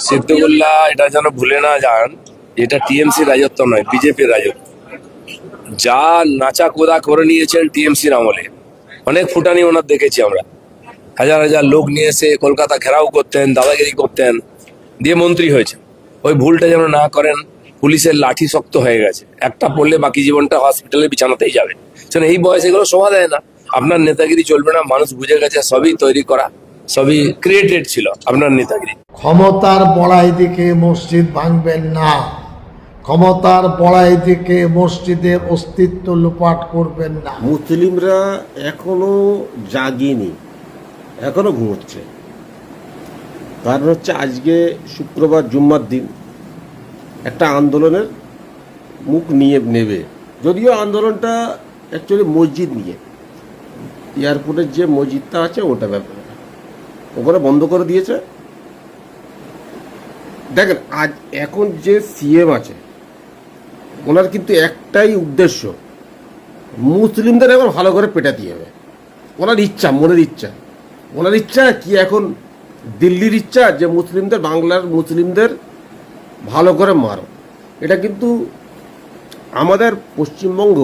সিদ্দিকুল্লাহ এটা যেন ভুলে না যান, এটা টিএমসি রাজত্ব নয়, বিজেপির রাজত্ব। যা নাচা কোদা করে নিয়েছেন টিএমসির আমলে, অনেক ফুটানি ওনার দেখেছি আমরা। হাজার হাজার লোক নিয়ে এসে কলকাতা ঘেরাও করতেন, দাদাগিরি করতেন, দিয়ে মন্ত্রী হয়েছে। ওই ভুলটা যেন না করেন। পুলিশের লাঠি শক্ত হয়ে গেছে, একটা পড়লে বাকি জীবনটা হসপিটালে বিছানাতেই যাবে। এই বয়সে এগুলো শোভা দেয় না। আপনার নেতাগিরি চলবে না, মানুষ বুঝে গেছে সবই তৈরি করা, সবই ক্রিয়েটেড ছিল আপনার নেতাগিরি। ক্ষমতার বড়াই দিকে মসজিদ ভাঙবেন না, ক্ষমতার বড়াই দিকে মসজিদের অস্তিত্ব লোপাট করবেন না। মুসলিমরা এখনো জাগেনি, এখনো ঘুমোচ্ছে। কারণ হচ্ছে আজকে শুক্রবার জুম্মার দিন, একটা আন্দোলনের মুখ নিয়ে নেবে। যদিও আন্দোলনটা অ্যাকচুয়ালি মসজিদ নিয়ে, এয়ারপোর্টের যে মসজিদটা আছে ওটা ব্যাপারে ওখানে বন্ধ করে দিয়েছে। দেখেন আজ এখন যে সিএম আছে ওনার কিন্তু একটাই উদ্দেশ্য, মুসলিমদের এখন ভালো করে পেটাতে হবে। ওনার ইচ্ছা, মনের ইচ্ছা। ওনার ইচ্ছা কি এখন দিল্লির ইচ্ছা যে মুসলিমদের, বাংলার মুসলিমদের ভালো করে মারো। এটা কিন্তু আমাদের পশ্চিমবঙ্গ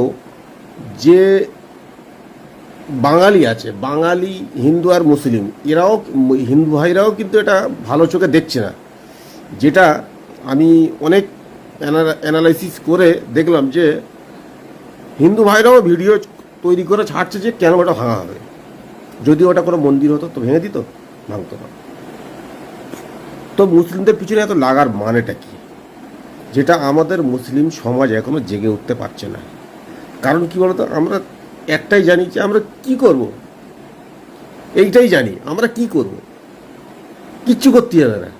যে বাঙালি আছে, বাঙালি হিন্দু আর মুসলিম, এরাও হিন্দু ভাইরাও কিন্তু এটা ভালো চোখে দেখছে না। যেটা আমি অনেক অ্যানালাইসিস করে দেখলাম যে হিন্দু ভাইরাও ভিডিও তৈরি করে ছাড়ছে যে কেন ওটা ভাঙা হবে। যদি ওটা কোনো মন্দির হতো তো ভেঙে দিত, ভাঙতো না। তো মুসলিমদের পিছনে এত লাগার মানেটা কি, যেটা আমাদের মুসলিম সমাজ এখনো জেগে উঠতে পারছে না। কারণ কি বলতো, আমরা একটাই জানি যে আমরা কি করব, এইটাই জানি আমরা কি করব, কিচ্ছু করতে যাবে না।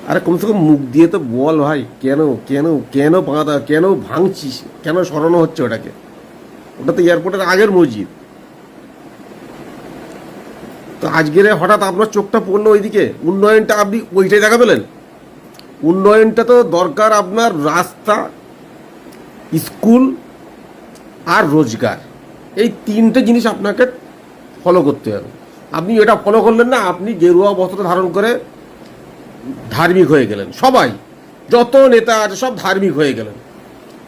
আরে কমসে কম মুখ দিয়ে তো বল ভাই, কেন কেন কেন বাঁধা, কেন ভাঙছিস, কেন সরানো হচ্ছে ওটাকে? ওটা তো এয়ারপোর্টের আগের মসজিদ। তো আজকের হঠাৎ আপনার চোখটা পড়লো ওইদিকে, উন্নয়নটা আপনি ওইটাই দেখা পেলেন? উন্নয়নটা তো দরকার আপনার রাস্তা, স্কুল আর রোজগার, এই তিনটে জিনিস আপনাকে ফলো করতে হবে। আপনি এটা ফলো করলেন না, আপনি গেরুয়া বস্ত্র ধারণ করে ধার্মিক হয়ে গেলেন। সবাই, যত নেতা আছে সব ধার্মিক হয়ে গেলেন।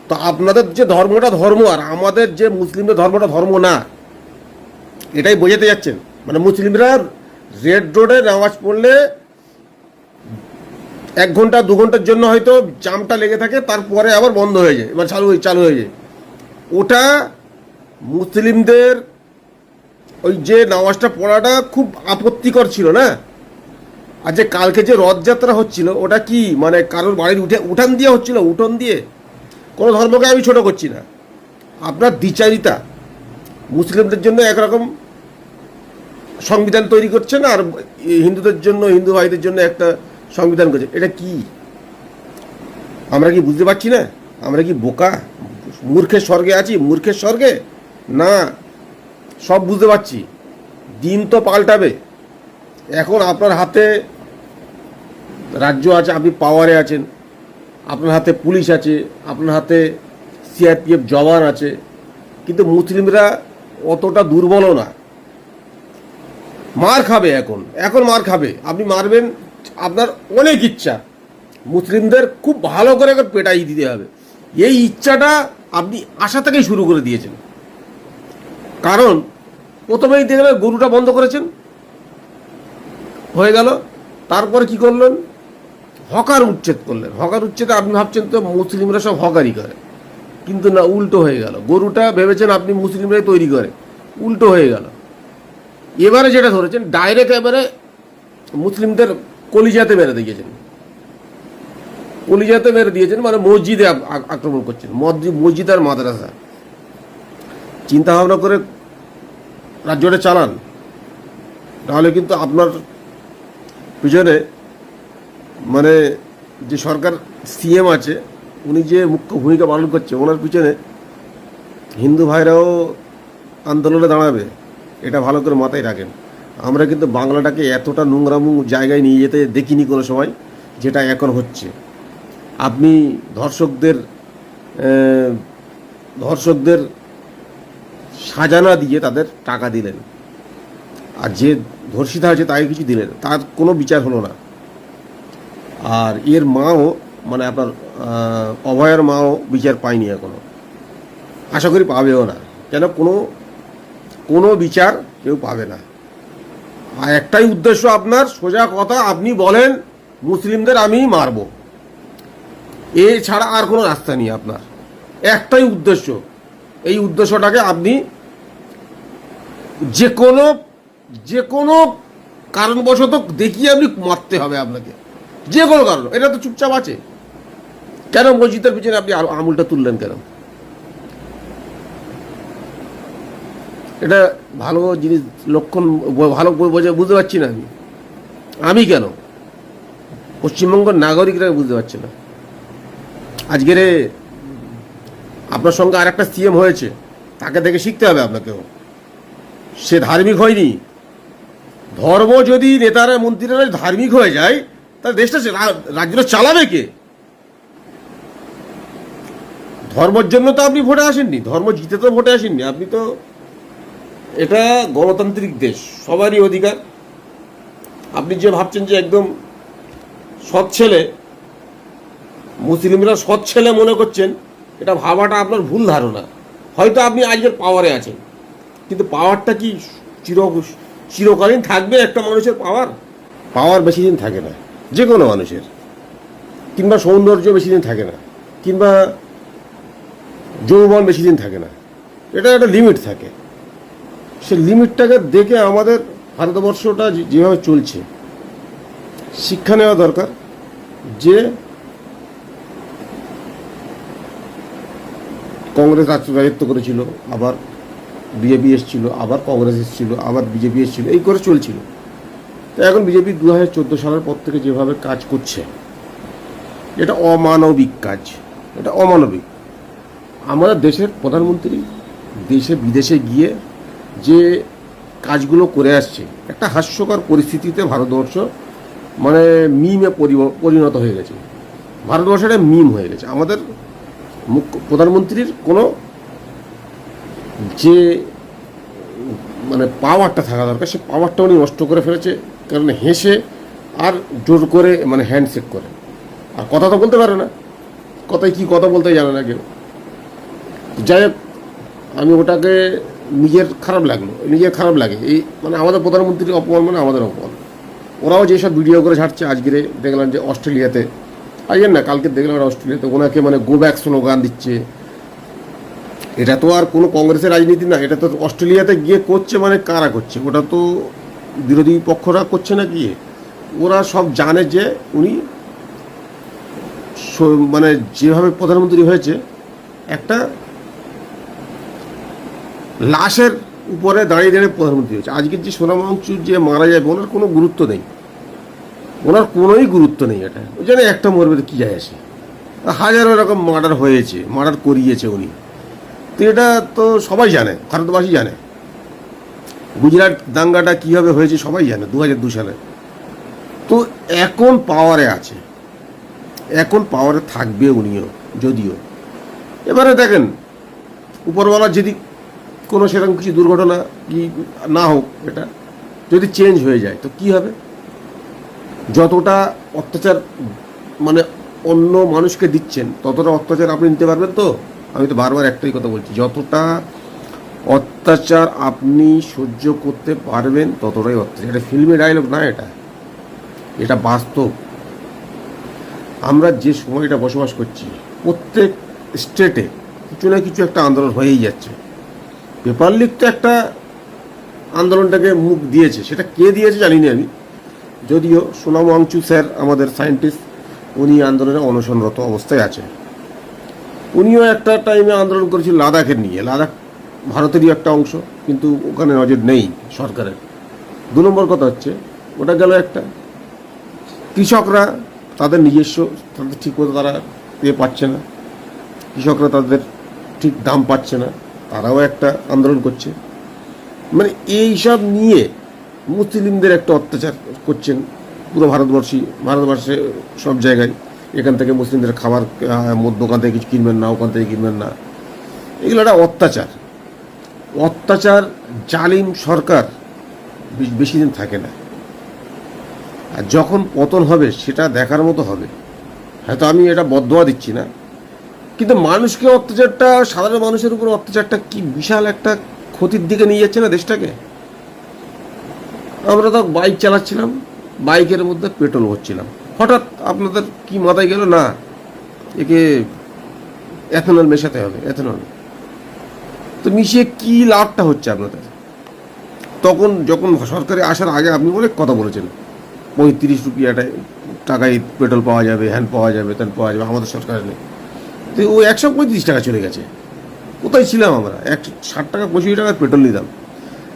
তো আপনাদের যে ধর্মটা ধর্ম আর আমাদের যে মুসলিমদের ধর্মটা ধর্ম না, এটাই বোঝাতে যাচ্ছেন। মানে মুসলিমরা রেড রোডে নামাজ পড়লে 1 ঘন্টা 2 ঘন্টার জন্য হয়তো জামটা লেগে থাকে, তারপরে আবার বন্ধ হয়ে যায়, মানে চালু হয়ে যায়। ওটা মুসলিমদের ওই যে নামাজটা পড়াটা খুব আপত্তিকর ছিল না। আর যে কালকে যে রথযাত্রা হচ্ছিল ওটা কি মানে কারোর বাড়ির উঠান দিয়ে হচ্ছিল, উঠোন দিয়ে? কোনো ধর্মকে আমি ছোট করছি না, আপনার দ্বিচারিতা। মুসলিমদের জন্য একরকম সংবিধান তৈরি করছেন আর হিন্দুদের জন্য, হিন্দু ভাইদের জন্য একটা সংবিধান করছে। এটা কি আমরা কি বুঝতে পারছি না? আমরা কি বোকা, মূর্খের স্বর্গে আছি? মূর্খের স্বর্গে না, সব বুঝতে পারছি। দিন তো পাল্টাবে। এখন আপনার হাতে রাজ্য আছে, আপনি পাওয়ারে আছেন, আপনার হাতে পুলিশ আছে, আপনার হাতে সিআরপিএফ জওয়ান আছে, কিন্তু মুসলিমরা অতটা দুর্বলও না। মার খাবে, এখন মার খাবে। আপনি মারবেন, আপনার অনেক ইচ্ছা। মুসলিমদের খুব ভালো করে পেটাই দিতে হবে, এই ইচ্ছাটা আপনি আশা থেকেই শুরু করে দিয়েছেন। কারণ প্রথমেই দেখলেন গরুটা বন্ধ করেছেন, হয়ে গেল। তারপরে কি করলেন? হকার উচ্ছেদ করলেন। হকার উচ্ছেদে আপনি ভাবছেন তো মুসলিমরা সব হকারই করে, কিন্তু না, উল্টো হয়ে গেল। গরুটা ভেবেছেন আপনি মুসলিমরাই তৈরি করে, উল্টো হয়ে গেল। এবারে যেটা ধরেছেন ডাইরেক্ট এবারে মুসলিমদের কলিজাতে মেরে দিয়েছেন, কলিজাতে মেরে দিয়েছেন, মানে মসজিদে আক্রমণ করছেন, মসজিদ আর মাদ্রাসা। চিন্তা ভাবনা করে রাজ্যটা চালান, তাহলে কিন্তু আপনার পিছনে মানে যে সরকার সিএম আছে উনি যে মুখ্য ভূমিকা পালন করছে, ওনার পিছনে হিন্দু ভাইরাও আন্দোলনে দাঁড়াবে, এটা ভালো করে মাথায় রাখেন। আমরা কিন্তু বাংলাটাকে এতটা নোংরামু জায়গায় নিয়ে যেতে দেখিনি কোনো সময়, যেটা এখন হচ্ছে। আপনি ধর্ষকদের সাজানা দিয়ে তাদের টাকা দিলেন, আর যে ধর্ষিতা হয়েছে তাকে কিছু দিলেন, তার কোনো বিচার হলো না। আর এর মাও মানে আপনার অভয়ের মাও বিচার পায়নি এখনো, আশা করি পাবেও না, কেন কোনো বিচার কেউ পাবে না। আর একটাই উদ্দেশ্য আপনার, সোজা কথা, আপনি বলেন মুসলিমদের আমি মারব, এছাড়া আর কোনো রাস্তা নেই আপনার। একটাই উদ্দেশ্য, এই উদ্দেশ্যটাকে আপনি যে কোনো কারণবশত দেখিয়ে আপনি মারতে হবে আপনাকে, যে কোনো কারণ। এটা তো চুপচাপ আছে, কেন মসজিদের পিছনে আপনি আঙুলটা তুললেন কেন? এটা ভালো জিনিস, লক্ষণ ভালো বুঝতে পারছি না আমি কেন পশ্চিমবঙ্গের নাগরিকরা বুঝতে পারছে না। আজকের আপনার সঙ্গে আর একটা সিএম হয়েছে, তাকে দেখে শিখতে হবে আপনাকেও। সে ধার্মিক হয়নি। ধর্ম যদি নেতারা মন্ত্রীরা ধার্মিক হয়ে যায়, তাহলে দেশটা রাজ্যটা চালাবে কে? ধর্মের জন্য তো আপনি ভোটে আসেননি, ধর্ম জিতে তো ভোটে আসেননি আপনি তো। এটা গণতান্ত্রিক দেশ, সবারই অধিকার। আপনি যে ভাবছেন যে একদম সৎ ছেলে, মুসলিমরা সৎ ছেলে মনে করছেন, এটা ভাবাটা আপনার ভুল ধারণা। হয়তো আপনি আজকের পাওয়ারে আছেন, কিন্তু পাওয়ারটা কি চিরকালীন থাকবে? একটা মানুষের পাওয়ার বেশি দিন থাকে না, যে কোনো মানুষের, কিংবা সৌন্দর্য বেশি দিন থাকে না, কিংবা যৌবন বেশি দিন থাকে না। এটা একটা লিমিট থাকে। সে লিমিটটাকে দেখে আমাদের ভারতবর্ষটা যেভাবে চলছে, শিক্ষা নেওয়া দরকার যে কংগ্রেস রাজত্ব করেছিল, আবার বিজেপি এসেছিল, আবার কংগ্রেস এসেছিল, আবার বিজেপি এসেছিল, এই করে চলছিল। তো এখন বিজেপি 2014 সালের পর থেকে যেভাবে কাজ করছে, এটা অমানবিক কাজ, এটা অমানবিক। আমাদের দেশের প্রধানমন্ত্রী দেশে বিদেশে গিয়ে যে কাজগুলো করে আসছে, একটা হাস্যকর পরিস্থিতিতে ভারতবর্ষ মানে মিমে পরিণত হয়ে গেছে। ভারতবর্ষ একটা মিম হয়ে গেছে। আমাদের প্রধানমন্ত্রীর কোনো যে মানে পাওয়ারটা থাকা দরকার, সে পাওয়ারটা উনি নষ্ট করে ফেলেছে। কারণ হেসে আর জোর করে মানে হ্যান্ডশেক করে, আর কথা তো বলতে পারে না, কথায় কি কথা বলতে জানে না কেউ। যাই হোক, আমি ওটাকে নিজের খারাপ লাগে। এই মানে আমাদের প্রধানমন্ত্রীর অপমান মানে আমাদের অপমান। ওরাও যেসব ভিডিও করে ছাড়ছে, আজকে দেখলাম যে অস্ট্রেলিয়াতে, আজকের না কালকে দেখলাম অস্ট্রেলিয়াতে ওনাকে মানে গো ব্যাক স্লোগান দিচ্ছে। এটা তো আর কোনো কংগ্রেসের রাজনীতি না, এটা তো অস্ট্রেলিয়াতে গিয়ে করছে, মানে কারা করছে? ওটা তো বিরোধী পক্ষরা করছে না গিয়ে। ওরা সব জানে যে উনি মানে যেভাবে প্রধানমন্ত্রী হয়েছে, একটা লাশের উপরে দাঁড়িয়ে দাঁড়িয়ে প্রধানমন্ত্রী হয়েছে। আজকের যে সোনাম ওয়াংচুক যে মারা যাবে, ওনার কোনো গুরুত্ব নেই, ওনার কোনোই গুরুত্ব নেই। এটা ওই জন্য একটা মরবে তো কী যায় আসে? হাজারো এরকম মার্ডার করিয়েছে উনি। তো এটা তো সবাই জানে, ভারতবাসী জানে। গুজরাট দাঙ্গাটা কীভাবে হয়েছে সবাই জানে 2002 সালে। তো এখন পাওয়ারে আছে, এখন পাওয়ারে থাকবে উনিও, যদিও এবারে দেখেন উপরওয়ালার যদি কোনো সেরকম কিছু দুর্ঘটনা কি না হোক, এটা যদি চেঞ্জ হয়ে যায় তো কি হবে? যতটা অত্যাচার মানে অন্য মানুষকে দিচ্ছেন, ততটা অত্যাচার আপনি নিতে পারবেন তো? আমি তো বারবার একটাই কথা বলছি, যতটা অত্যাচার আপনি সহ্য করতে পারবেন ততটাই অত্যাচার। এটা ফিল্মি ডায়লগ না, এটা বাস্তব। আমরা যে সময়টা বসবাস করছি, প্রত্যেক স্টেটে কিছু না কিছু একটা আন্দোলন হয়েই যাচ্ছে। পেপার লিক তো একটা আন্দোলনটাকে মুখ দিয়েছে, সেটা কে দিয়েছে জানি না আমি। যদিও সোনাম ওয়াংচুক স্যার আমাদের সায়েন্টিস্ট, উনি আন্দোলনে অনশনরত অবস্থায় আছে। উনিও একটা টাইমে আন্দোলন করেছিল লাদাখের নিয়ে। লাদাখ ভারতেরই একটা অংশ, কিন্তু ওখানে নজর নেই সরকারের। 2 নম্বর কথা হচ্ছে, ওটা গেল একটা। কৃষকরা তাদের নিজস্ব, তাদের ঠিক মতো তারা পাচ্ছে না, কৃষকরা তাদের ঠিক দাম পাচ্ছে না, তারাও একটা আন্দোলন করছে। মানে এইসব নিয়ে মুসলিমদের একটা অত্যাচার করছেন পুরো ভারতবর্ষে সব জায়গায়। এখান থেকে মুসলিমদের খাবার, দোকান থেকে কিছু কিনবেন না, ওখান থেকে কিনবেন না, এগুলো একটা অত্যাচার। জালিম সরকার বেশি দিন থাকে না। আর যখন পতন হবে সেটা দেখার মতো হবে। হয়তো আমি এটা বদদোয়া দিচ্ছি না, কিন্তু মানুষকে অত্যাচারটা, সাধারণ মানুষের উপর অত্যাচারটা কি বিশাল একটা ক্ষতির দিকে নিয়ে যাচ্ছে না দেশটাকে। আমরা তো বাইক চালাচ্ছিলাম, বাইকের মধ্যে পেট্রোল ভরছিলাম, হঠাৎ আপনাদের কি মাথায় গেল, না একে এথেনল মেশাতে হবে, এথেনল তো মিশিয়ে কি লাভটা হচ্ছে আপনাদের? তখন যখন সরকারে আসার আগে আপনি অনেক কথা বলেছেন, 35 রুপিয়াটায় টাকায় পেট্রোল পাওয়া যাবে, হ্যান পাওয়া যাবে, ত্যান পাওয়া যাবে, আমাদের সরকার নেই। তো ও 135 টাকা চলে গেছে। কোথায় ছিলাম আমরা? 60 টাকা 65 টাকার পেট্রোল নিতাম।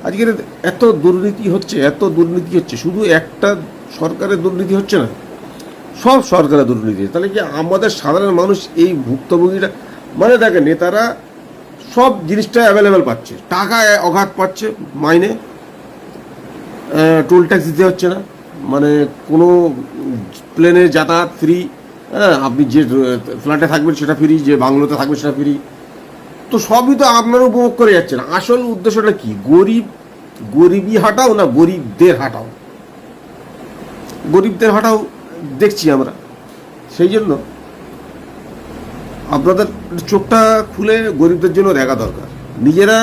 আজকের এত দুর্নীতি হচ্ছে, এত দুর্নীতি হচ্ছে, শুধু একটা সরকারের দুর্নীতি হচ্ছে না, সব সরকারের দুর্নীতি। তাহলে কি আমাদের সাধারণ মানুষ এই ভুক্তভোগীরা, মানে দেখেন নেতারা সব জিনিসটা অ্যাভেলেবেল পাচ্ছে, টাকা অগাধ পাচ্ছে, মাইনে টোল ট্যাক্স দিতে হচ্ছে না, মানে কোনো প্লেনে যাতায়াত ফ্রি, হ্যাঁ, আপনি যে ফ্ল্যাটে থাকবেন সেটা ফ্রি, যে বাংলোতে থাকবেন সেটা ফ্রি। তো সবই তো আপনারা উপভোগ করে যাচ্ছেন। আসল উদ্দেশ্যটা কি? গরিবই হাঁটাও না গরিবদের হাঁটাও? গরিবদের হাঁটাও দেখছি আমরা। সেই জন্য আপনাদের চোখটা খুলে গরিবদের জন্য দেখা দরকার। নিজেরা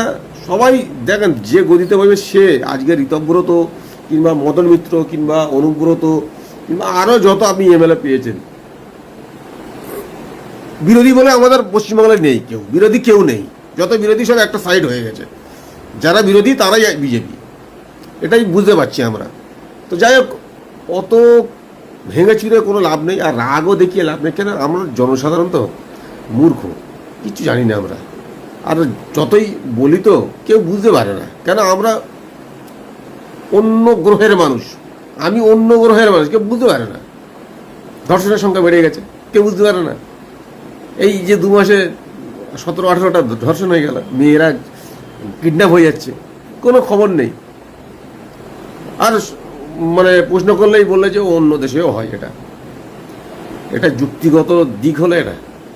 সবাই দেখেন, যে গদিতে বসবে সে আজকে ঋতব্রত কিংবা মদন মিত্র কিংবা অনুব্রত কিংবা আরও যত আপনি এমএলএ পেয়েছেন, বিরোধী বলে আমাদের পশ্চিমবাংলায় নেই কেউ, বিরোধী কেউ নেই। যত বিরোধী সব একটা সাইড হয়ে গেছে, যারা বিরোধী তারাই বিজেপি, এটাই বুঝতে পারছি আমরা। তো যাই হোক, অত ভেঙে চুরে কোনো লাভ নেই, আর রাগও দেখিয়ে লাভ নেই। কেন? আমরা জনসাধারণ তো মূর্খ, কিছু জানি না আমরা। আর যতই বলি তো কেউ বুঝতে পারে না, কেন আমরা অন্য গ্রহের মানুষ, আমি অন্য গ্রহের মানুষ, কেউ বুঝতে পারে না। ধর্ষণের সংখ্যা বেড়ে গেছে, কেউ বুঝতে পারে না। এই যে 2 মাসে 17-18টা ধর্ষণ হয়ে গেল, মেয়েরা কিডন্যাপ হয়ে যাচ্ছে, কোনো খবর নেই। আর মানে প্রশ্ন করলেই বললে যে অন্য দেশেও হয়। এটা যুক্তিগত দিক হলে এটা